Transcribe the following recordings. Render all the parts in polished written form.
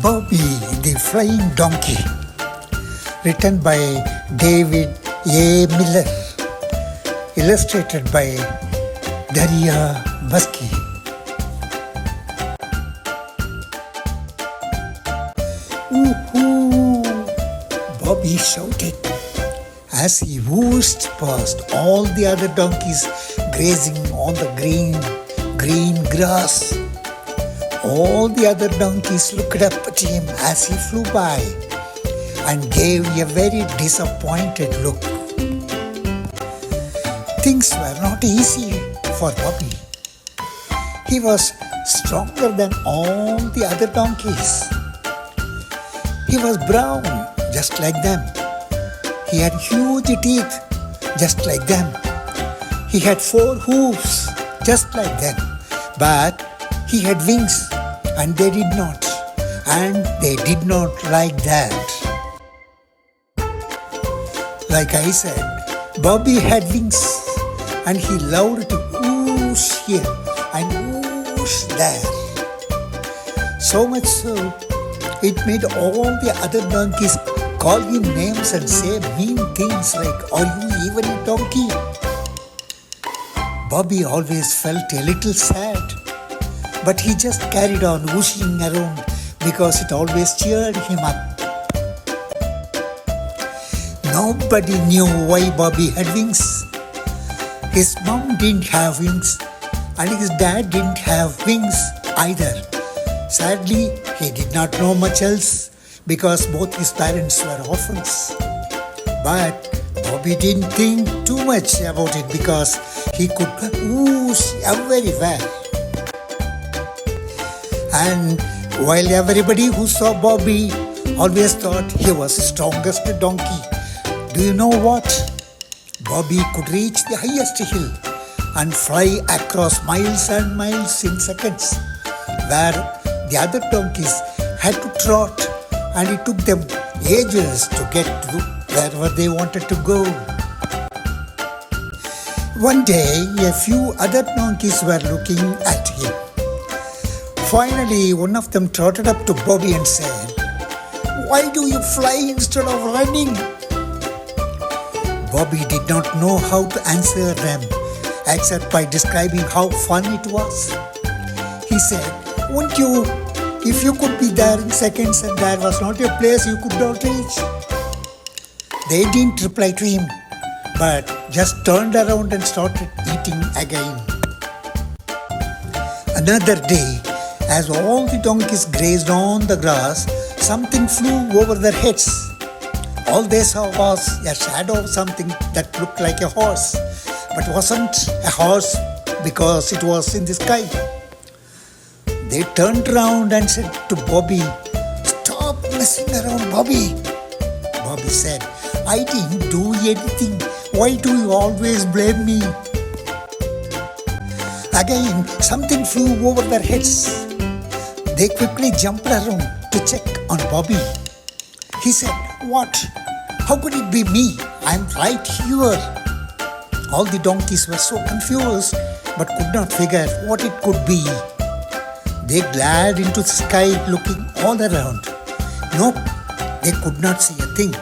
Bobby the Flying Donkey, written by David A. Miller, illustrated by Daria Buski. Woohoo! Bobby shouted as he whooshed past all the other donkeys grazing on the green grass. All the other donkeys looked up at him as he flew by and gave a very disappointed look. Things were not easy for Bobby. He was stronger than all the other donkeys. He was brown, just like them. He had huge teeth, just like them. He had 4 hooves, just like them. But he had wings, and they did not. And they did not like that. Like I said, Bobby had wings, and he loved to whoosh here and whoosh there. So much so, it made all the other donkeys call him names and say mean things like, "Are you even a donkey?" Bobby always felt a little sad, but he just carried on whooshing around because it always cheered him up. Nobody knew why Bobby had wings. His mom didn't have wings, and his dad didn't have wings either. Sadly, he did not know much else because both his parents were orphans. But Bobby didn't think too much about it because he could whoosh everywhere. And while everybody who saw Bobby always thought he was the strongest donkey, do you know what? Bobby could reach the highest hill and fly across miles and miles in seconds, where the other donkeys had to trot, and it took them ages to get to wherever they wanted to go. One day, a few other donkeys were looking at him. Finally, one of them trotted up to Bobby and said, "Why do you fly instead of running?" Bobby did not know how to answer them except by describing how fun it was. He said, "Wouldn't you, if you could be there in seconds and there was not a place you could not reach?" They didn't reply to him, but just turned around and started eating again. Another day, as all the donkeys grazed on the grass, something flew over their heads. All they saw was a shadow of something that looked like a horse, but wasn't a horse because it was in the sky. They turned around and said to Bobby, "Stop messing around, Bobby." Bobby said, "I didn't do anything. Why do you always blame me?" Again, something flew over their heads. They quickly jumped around to check on Bobby. He said, "What? How could it be me? I'm right here." All the donkeys were so confused but could not figure what it could be. They glared into the sky looking all around. Nope, they could not see a thing.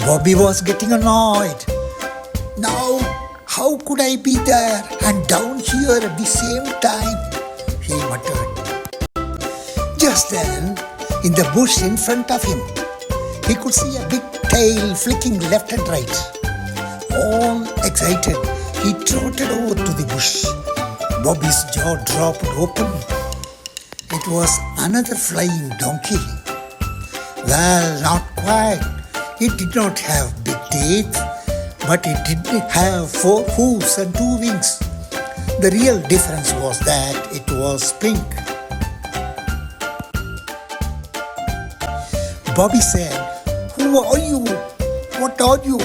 Bobby was getting annoyed. "Now, how could I be there and down here at the same time?" he muttered. Just then, in the bush in front of him, he could see a big tail flicking left and right. All excited, he trotted over to the bush. Bobby's jaw dropped open. It was another flying donkey. Well, not quite. It did not have big teeth, but it did have 4 hooves and 2 wings. The real difference was that it was pink. Bobby said, "Who are you? What are you?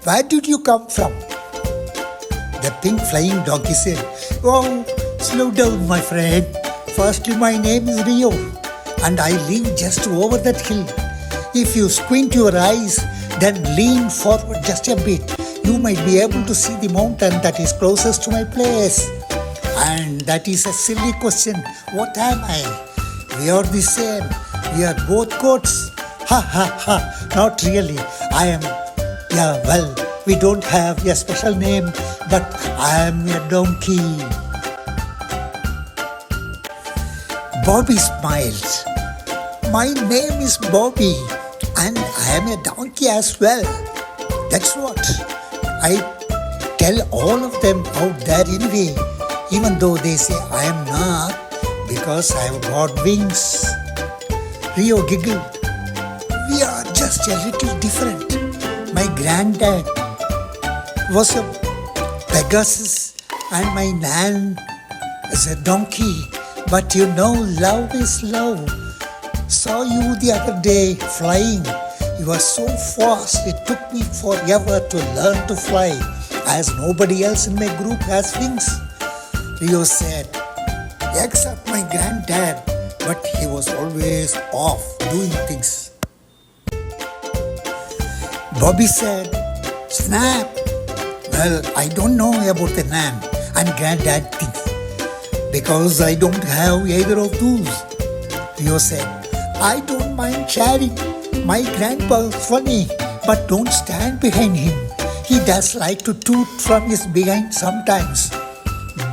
Where did you come from?" The pink flying donkey said, "Oh, slow down, my friend. Firstly, my name is Rio, and I live just over that hill. If you squint your eyes, then lean forward just a bit, you might be able to see the mountain that is closest to my place. And that is a silly question. What am I? We are the same. We are both goats. Ha ha ha. Not really. I am, yeah, well, we don't have a special name, but I am a donkey. Bobby smiled. My name is Bobby, and I am a donkey as well. That's what I tell all of them out there anyway, even though they say I am not, because I have got wings. Rio giggled. We are just a little different. My granddad was a Pegasus and my nan is a donkey. But you know, love is love. Saw you the other day flying. You were so fast, it took me forever to learn to fly, as nobody else in my group has wings. Rio said, except my granddad, but he was always off doing things. Bobby said, snap. Well, I don't know about the nan and granddad things, because I don't have either of those. Rio said, I don't mind sharing. My grandpa is funny, but don't stand behind him. He does like to toot from his behind sometimes.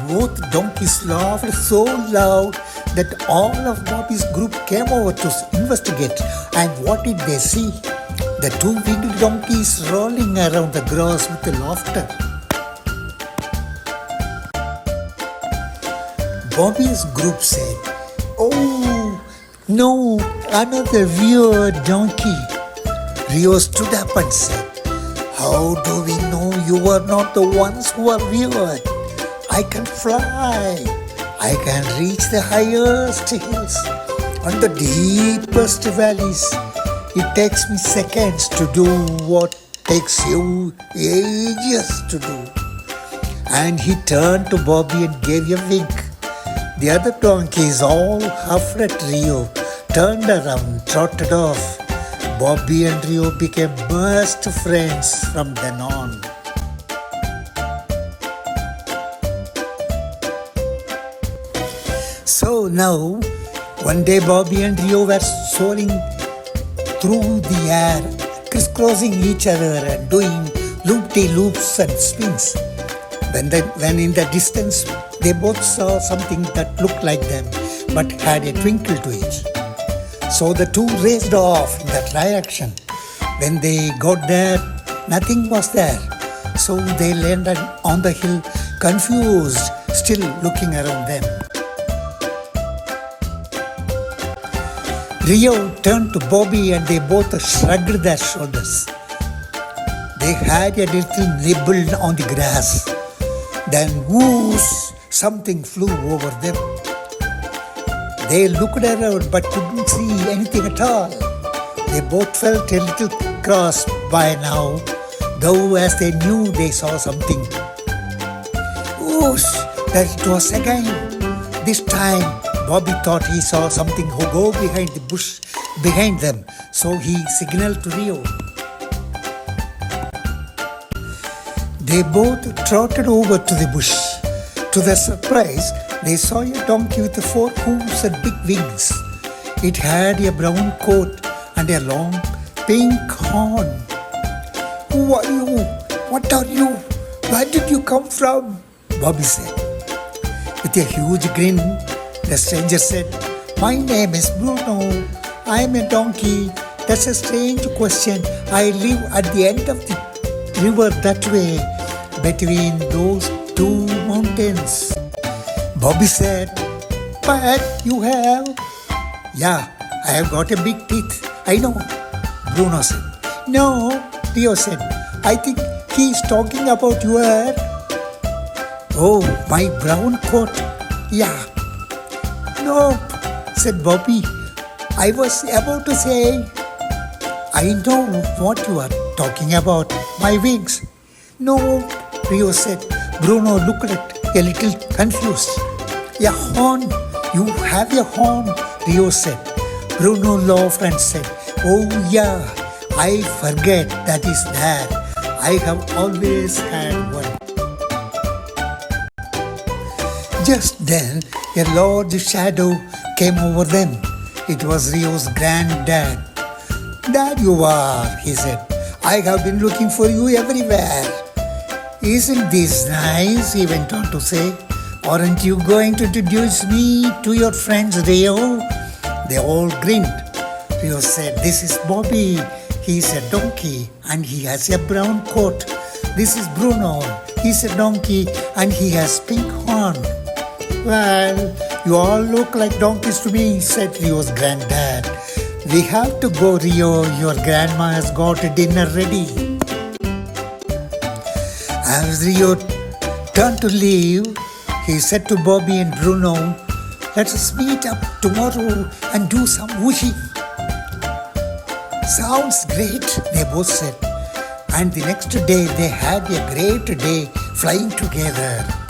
Both donkeys laughed so loud that all of Bobby's group came over to investigate. And what did they see? The two winged donkeys rolling around the grass with laughter. Bobby's group said, oh, no, another weird donkey. Rio stood up and said, how do we know you are not the ones who are weird? I can fly. I can reach the highest hills and the deepest valleys. It takes me seconds to do what takes you ages to do. And he turned to Bobby and gave a wink. The other donkeys all huffed at Rio, turned around, trotted off. Bobby and Rio became best friends from then on. So now, one day Bobby and Rio were soaring through the air, crisscrossing each other and doing loop-de-loops and spins. When in the distance, they both saw something that looked like them but had a twinkle to it. So the two raced off in that direction. When they got there, nothing was there. So they landed on the hill, confused, still looking around them. Rio turned to Bobby and they both shrugged their shoulders. They had a little nibble on the grass. Then whoosh, something flew over them. They looked around but couldn't see anything at all. They both felt a little cross by now, though as they knew they saw something. Whoosh, there it was again. This time, Bobby thought he saw something go behind the bush behind them, so he signaled to Rio. They both trotted over to the bush. To their surprise, they saw a donkey with 4 hooves and big wings. It had a brown coat and a long pink horn. Who are you? What are you? Where did you come from? Bobby said. With a huge grin, the stranger said, my name is Bruno. I am a donkey. That's a strange question. I live at the end of the river that way, between those 2 mountains. Bobby said, but you have? Yeah, I have got a big teeth. I know. Bruno said. No, Rio said. I think he is talking about your... Oh, my brown coat. Yeah. Nope, said Bobby. I was about to say, I know what you are talking about. My wings. No, Rio said. Bruno looked at a little confused. A horn. You have a horn, Rio said. Bruno laughed and said, oh yeah, I forget that is there. I have always had one. Just then, a large shadow came over them. It was Rio's granddad. There you are, he said. I have been looking for you everywhere. Isn't this nice? He went on to say. Aren't you going to introduce me to your friends, Rio? They all grinned. Rio said, This is Bobby. He's a donkey and he has a brown coat. This is Bruno. He's a donkey and he has pink horn. Well, you all look like donkeys to me, said Rio's granddad. We have to go, Rio. Your grandma has got dinner ready. As Rio turned to leave, he said to Bobby and Bruno, Let us meet up tomorrow and do some wishing. Sounds great, they both said. And the next day they had a great day flying together.